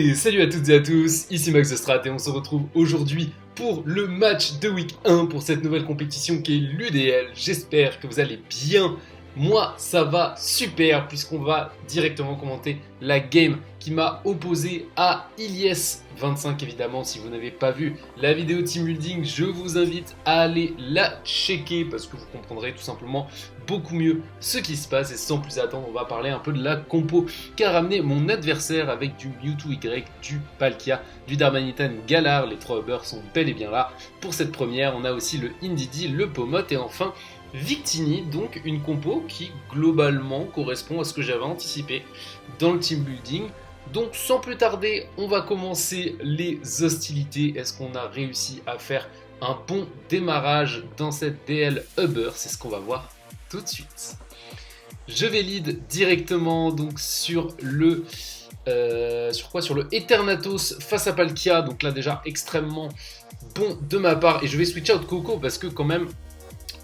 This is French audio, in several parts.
Et salut à toutes et à tous, ici Max de Strat et on se retrouve aujourd'hui pour le match de week 1 pour cette nouvelle compétition qui est l'UDL. J'espère que vous allez bien. Moi ça va super puisqu'on va directement commenter la game qui m'a opposé à Ilyes25 évidemment. Si vous n'avez pas vu la vidéo team building, je vous invite à aller la checker parce que vous comprendrez tout simplement beaucoup mieux ce qui se passe. Et sans plus attendre, on va parler un peu de la compo qu'a ramené mon adversaire avec du Mewtwo Y, du Palkia, du Darmanitan Galar. Les 3 Uber sont bel et bien là pour cette première. On a aussi le Indeedee, le Pomot et enfin Victini, donc une compo qui globalement correspond à ce que j'avais anticipé dans le team building. Donc sans plus tarder, on va commencer les hostilités. Est-ce qu'on a réussi à faire un bon démarrage dans cette DL Uber? C'est ce qu'on va voir tout de suite. Je vais lead directement donc sur le sur le Eternatus face à Palkia. Donc là déjà extrêmement bon de ma part et je vais switch out Coco parce que quand même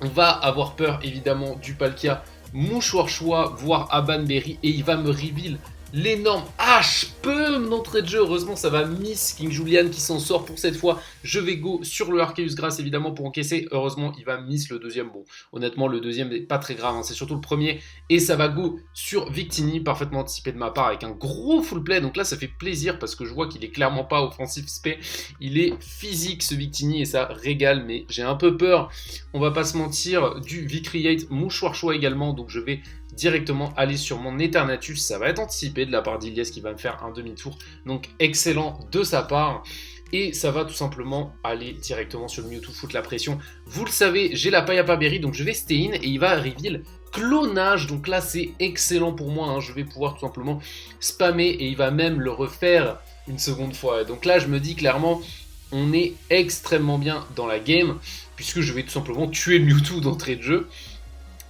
on va avoir peur évidemment du Palkia Mouchoir Choix, voire Abanberry, et il va me reveal l'énorme HP d'entrée de jeu. Heureusement ça va miss King Julian qui s'en sort pour cette fois. Je vais go sur le Arceus Grass évidemment pour encaisser. Heureusement il va miss le deuxième. Bon honnêtement le deuxième n'est pas très grave, hein. C'est surtout le premier. Et ça va go sur Victini, parfaitement anticipé de ma part avec un gros full play. Donc là ça fait plaisir parce que je vois qu'il est clairement pas offensif spé. Il est physique ce Victini et ça régale, mais j'ai un peu peur. On va pas se mentir, du Vicreate Mouchoir Choix également. Donc je vais directement aller sur mon Eternatus. Ça va être anticipé de la part d'Ilyes qui va me faire un demi-tour. Donc excellent de sa part. Et ça va tout simplement aller directement sur le Mewtwo, foutre la pression. Vous le savez, j'ai la Payapa Berry, donc je vais stay in et il va reveal clonage. Donc là c'est excellent pour moi, hein. Je vais pouvoir tout simplement spammer et il va même le refaire une seconde fois. Donc là je me dis clairement, on est extrêmement bien dans la game puisque je vais tout simplement tuer le Mewtwo d'entrée de jeu.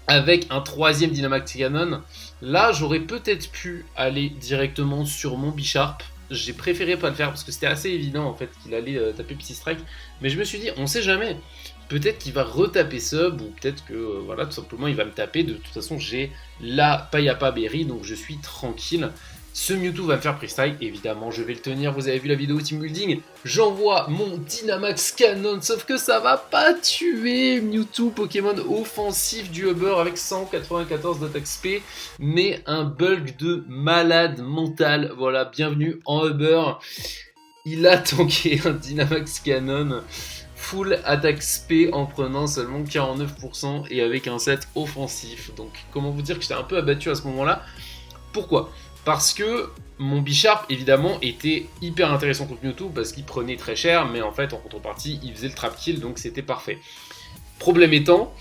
Avec un troisième Dynamax Cannon, là j'aurais peut-être pu aller directement sur mon Bisharp. J'ai préféré pas le faire parce que c'était assez évident en fait qu'il allait taper Psy Strike. Mais je me suis dit, on sait jamais. Peut-être qu'il va retaper sub ou peut-être que voilà, tout simplement il va me taper. De toute façon j'ai la Payapa Berry donc je suis tranquille. Ce Mewtwo va me faire freestyle, évidemment je vais le tenir, vous avez vu la vidéo team building, j'envoie mon Dynamax Cannon, sauf que ça va pas tuer Mewtwo, Pokémon offensif du Uber avec 194 d'attaque SP, mais un bulk de malade mental, voilà, bienvenue en Uber. Il a tanké un Dynamax Cannon full attaque SP en prenant seulement 49% et avec un set offensif, donc comment vous dire que j'étais un peu abattu à ce moment-là. Pourquoi ? Parce que mon Bisharp, évidemment, était hyper intéressant contre Mewtwo parce qu'il prenait très cher, mais en fait, en contrepartie, il faisait le trap kill, donc c'était parfait. Problème étant,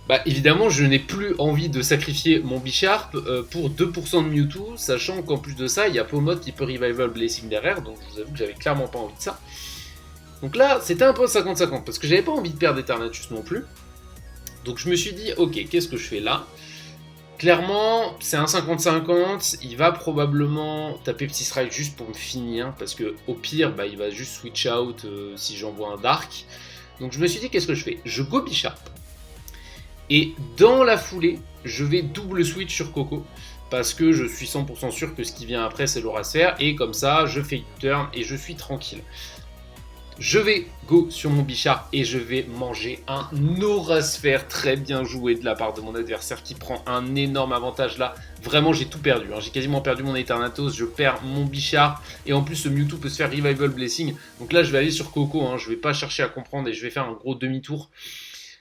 bah évidemment, je n'ai plus envie de sacrifier mon Bisharp pour 2% de Mewtwo, sachant qu'en plus de ça, il y a Pomot qui peut Revival Blessing derrière, donc je vous avoue que j'avais clairement pas envie de ça. Donc là, c'était un peu 50-50, parce que j'avais pas envie de perdre Eternatus non plus. Donc je me suis dit, ok, qu'est-ce que je fais là ? Clairement, c'est un 50-50, il va probablement taper Psy Strike juste pour me finir, parce que au pire, bah, il va juste switch out si j'envoie un Dark. Donc je me suis dit, qu'est-ce que je fais? Je go Bisharp. Et dans la foulée, je vais double switch sur Coco, parce que je suis 100% sûr que ce qui vient après, c'est l'aura sphère, et comme ça, je fais U-turn et je suis tranquille. Je vais go sur mon Bisharp et je vais manger un aura sphère très bien joué de la part de mon adversaire qui prend un énorme avantage là. Vraiment j'ai tout perdu, hein. J'ai quasiment perdu mon Eternatus, je perds mon Bisharp et en plus ce Mewtwo peut se faire Revival Blessing. Donc là je vais aller sur Coco, hein. Je vais pas chercher à comprendre et je vais faire un gros demi-tour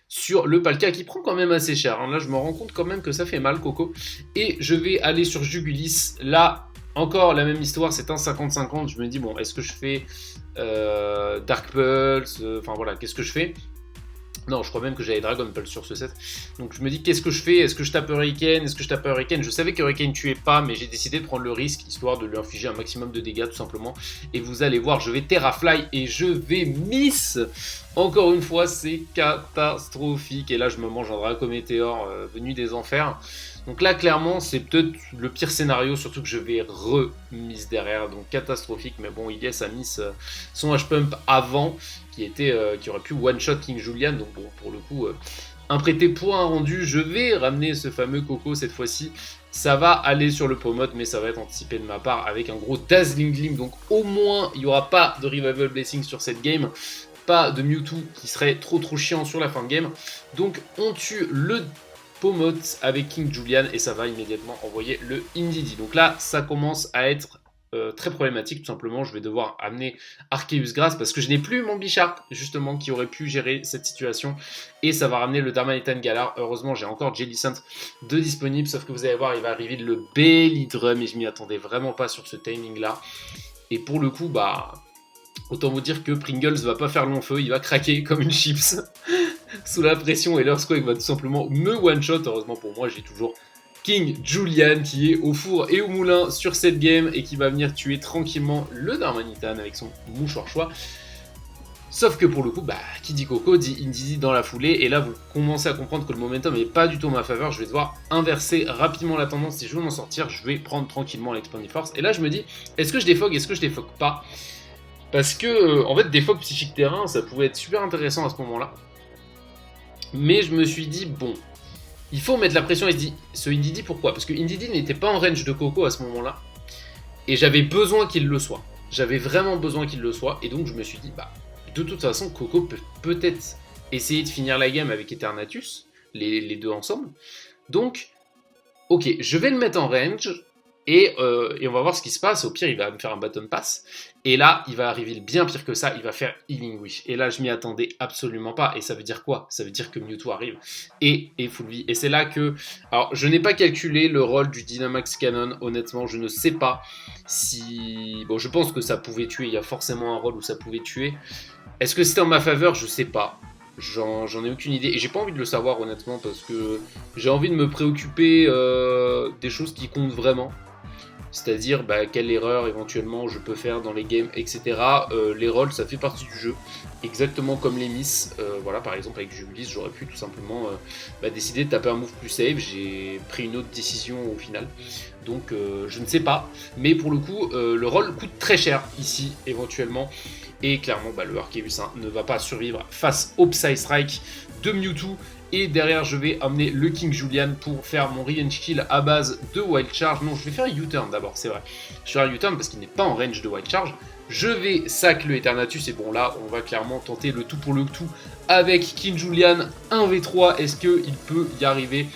sur le Palkia qui prend quand même assez cher, hein. Là je me rends compte quand même que ça fait mal Coco. Et je vais aller sur Jugulis, là encore la même histoire, c'est un 50-50, je me dis bon est-ce que je fais Dark Pulse, enfin voilà, qu'est-ce que je fais? Non, je crois même que j'avais Dragon Pulse sur ce set. Donc je me dis qu'est-ce que je fais? Est-ce que je tape Hurricane? Est-ce que je tape Hurricane? Je savais que Hurricane tuait pas, mais j'ai décidé de prendre le risque, histoire de lui infliger un maximum de dégâts tout simplement. Et vous allez voir, je vais Terrafly et je vais miss. Encore une fois, c'est catastrophique. Et là, je me mange un Draco Météore venu des enfers. Donc là, clairement, c'est peut-être le pire scénario, surtout que je vais re-miss derrière. Donc catastrophique, mais bon, Ilyes a miss son H-Pump avant, qui aurait pu one-shot King Julian. Donc bon, pour le coup, un prêté pour un rendu. Je vais ramener ce fameux Coco cette fois-ci. Ça va aller sur le Pomod, mais ça va être anticipé de ma part avec un gros Dazzling Gleam. Donc au moins, il n'y aura pas de Revival Blessing sur cette game. Pas de Mewtwo qui serait trop chiant sur la fin de game. Donc on tue le Pomod avec King Julian et ça va immédiatement envoyer le Indeedee. Donc là, ça commence à être très problématique. Tout simplement, je vais devoir amener Arceus Grass parce que je n'ai plus mon Bisharp justement qui aurait pu gérer cette situation et ça va ramener le Darmanitan Galar. Heureusement, j'ai encore Jellicent de disponible, sauf que vous allez voir, il va arriver le Belly Drum et je m'y attendais vraiment pas sur ce timing là. Et pour le coup, bah autant vous dire que Pringles va pas faire long feu, il va craquer comme une chips sous la pression et l'Earthquake va tout simplement me one-shot. Heureusement pour moi, j'ai toujours King Julian qui est au four et au moulin sur cette game et qui va venir tuer tranquillement le Darmanitan avec son mouchoir choix. Sauf que pour le coup, bah, qui dit Coco dit Indeedee dans la foulée et là vous commencez à comprendre que le momentum n'est pas du tout en ma faveur. Je vais devoir inverser rapidement la tendance. Si je veux m'en sortir, je vais prendre tranquillement l'Expanded Force. Et là je me dis, est-ce que je défogue, est-ce que je défogue pas? Parce que en fait défogue psychique terrain ça pouvait être super intéressant à ce moment là. Mais je me suis dit bon, il faut mettre la pression et ce Indeedee pourquoi? Parce que Indeedee n'était pas en range de Coco à ce moment-là. Et j'avais besoin qu'il le soit. J'avais vraiment besoin qu'il le soit. Et donc je me suis dit, bah, de toute façon, Coco peut peut-être essayer de finir la game avec Eternatus, les deux ensemble. Donc, ok, je vais le mettre en range. Et on va voir ce qui se passe. Au pire, il va me faire un Baton Pass. Et là, il va arriver bien pire que ça. Il va faire Healing Wish. Et là, je m'y attendais absolument pas. Et ça veut dire quoi? Ça veut dire que Mewtwo arrive et full vie. Et c'est là que... Alors, je n'ai pas calculé le rôle du Dynamax Cannon. Honnêtement, je ne sais pas si... Bon, je pense que ça pouvait tuer. Il y a forcément un rôle où ça pouvait tuer. Est-ce que c'était en ma faveur? Je sais pas. J'en ai aucune idée. Et j'ai pas envie de le savoir, honnêtement, parce que j'ai envie de me préoccuper des choses qui comptent vraiment. C'est-à-dire bah, quelle erreur éventuellement je peux faire dans les games, etc. Les rôles, ça fait partie du jeu, exactement comme les miss. Voilà, par exemple avec Jubilis, j'aurais pu tout simplement décider de taper un move plus safe. J'ai pris une autre décision au final. Donc je ne sais pas. Mais pour le coup, le rôle coûte très cher ici, éventuellement. Et clairement, bah, le Arceus ne va pas survivre face au Psy Strike de Mewtwo. Et derrière, je vais amener le King Julian pour faire mon Revenge Kill à base de Wild Charge. Non, je vais faire un U-turn d'abord, c'est vrai. Je vais faire un U-turn parce qu'il n'est pas en range de Wild Charge. Je vais sac le Eternatus. Et bon, là, on va clairement tenter le tout pour le tout avec King Julian 1v3. Est-ce qu'il peut y arriver?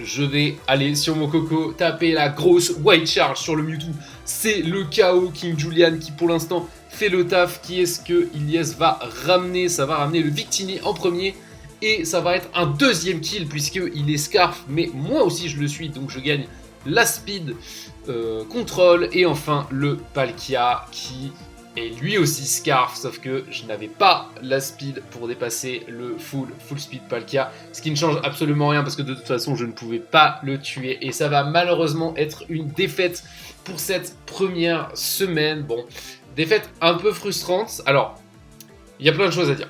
Je vais aller sur mon Coco, taper la grosse Wild Charge sur le Mewtwo. C'est le KO King Julian qui, pour l'instant, fait le taf. Qui est-ce que Ilyes va ramener? Ça va ramener le Victini en premier. Et ça va être un deuxième kill puisqu'il est Scarf, mais moi aussi je le suis, donc je gagne la speed, contrôle, et enfin le Palkia qui est lui aussi Scarf, sauf que je n'avais pas la speed pour dépasser le full speed Palkia, ce qui ne change absolument rien parce que de toute façon je ne pouvais pas le tuer, et ça va malheureusement être une défaite pour cette première semaine. Bon, défaite un peu frustrante. Alors, il y a plein de choses à dire,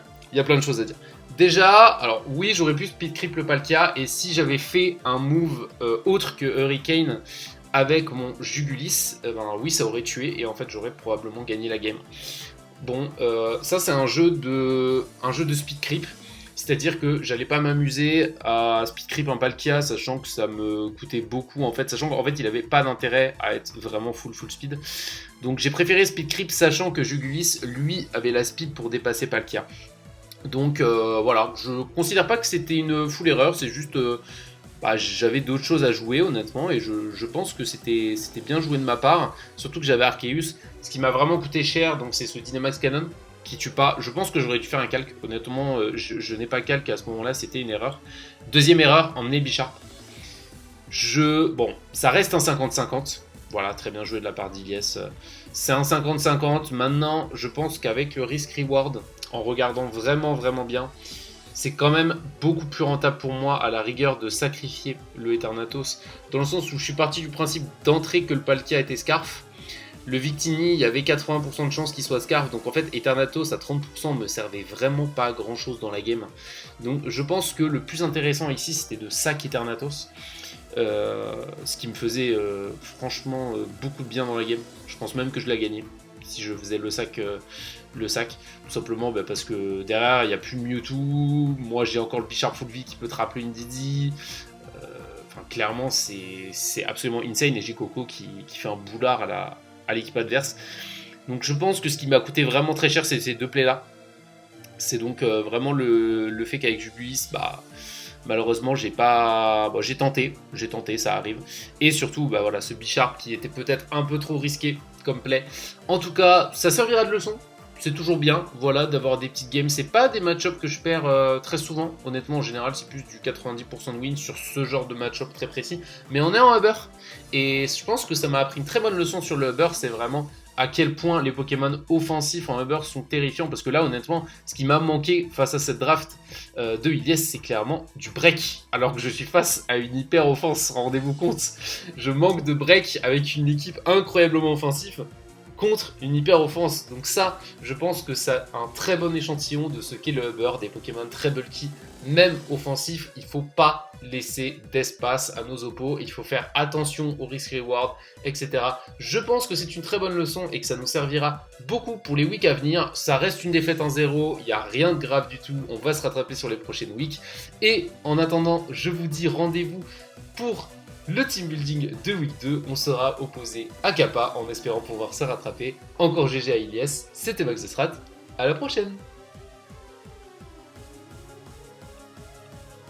Déjà, alors oui, j'aurais pu speed creep le Palkia, et si j'avais fait un move autre que Hurricane avec mon Jugulis, ben oui, ça aurait tué, et en fait j'aurais probablement gagné la game. Bon, ça c'est un jeu de speed creep, c'est-à-dire que j'allais pas m'amuser à speed creep un Palkia, sachant que ça me coûtait beaucoup en fait, sachant qu'en fait il avait pas d'intérêt à être vraiment full speed. Donc j'ai préféré speed creep, sachant que Jugulis, lui, avait la speed pour dépasser Palkia. Donc voilà, je considère pas que c'était une full erreur, c'est juste j'avais d'autres choses à jouer honnêtement, et je pense que c'était bien joué de ma part, surtout que j'avais Arceus. Ce qui m'a vraiment coûté cher, donc c'est ce Dynamax Cannon qui tue pas. Je pense que j'aurais dû faire un calque, honnêtement je n'ai pas calque à ce moment là, c'était une erreur. Deuxième erreur, emmener Bisharp. Bon, ça reste un 50-50. Voilà, très bien joué de la part d'Ilyes. C'est un 50-50. Maintenant, je pense qu'avec le risk-reward, en regardant vraiment bien, c'est quand même beaucoup plus rentable pour moi à la rigueur de sacrifier le Eternatus, dans le sens où je suis parti du principe d'entrée que le Palkia était Scarf. Le Victini, il y avait 80% de chances qu'il soit Scarf, donc en fait Eternatus à 30% me servait vraiment pas à grand chose dans la game. Donc je pense que le plus intéressant ici c'était de sac Eternatus. Ce qui me faisait franchement beaucoup de bien dans la game. Je pense même que je la gagnais si je faisais le sac, tout simplement parce que derrière il n'y a plus de Mewtwo, moi j'ai encore le Bisharp full vie qui peut te rappeler une Didi. enfin, clairement, c'est absolument insane. Et Jikoko qui fait un boulard à l'équipe adverse. Donc je pense que ce qui m'a coûté vraiment très cher, c'est ces deux plays-là. C'est donc vraiment le fait qu'avec Jubilis, bah, malheureusement, j'ai tenté, ça arrive. Et surtout, bah, voilà, ce Bichard qui était peut-être un peu trop risqué comme play. En tout cas, ça servira de leçon. C'est toujours bien, voilà, d'avoir des petites games. C'est pas des match-ups que je perds très souvent. Honnêtement, en général, c'est plus du 90% de win sur ce genre de match-up très précis. Mais on est en Uber. Et je pense que ça m'a appris une très bonne leçon sur le Uber. C'est vraiment à quel point les Pokémon offensifs en Uber sont terrifiants. Parce que là, honnêtement, ce qui m'a manqué face à cette draft de Ilyes, c'est clairement du break. Alors que je suis face à une hyper offense, rendez-vous compte. Je manque de break avec une équipe incroyablement offensive contre une hyper offense. Donc ça, je pense que c'est un très bon échantillon de ce qu'est le Uber, des Pokémon très bulky, même offensifs. Il faut pas laisser d'espace à nos oppos, il faut faire attention au risk-reward, etc. Je pense que c'est une très bonne leçon et que ça nous servira beaucoup pour les weeks à venir. Ça reste une défaite 1-0, il n'y a rien de grave du tout, on va se rattraper sur les prochaines weeks. Et en attendant, je vous dis rendez-vous pour le team building de week 2, on sera opposé à Kappa en espérant pouvoir se rattraper. Encore GG à Ilyes, c'était Max de Strat, à la prochaine!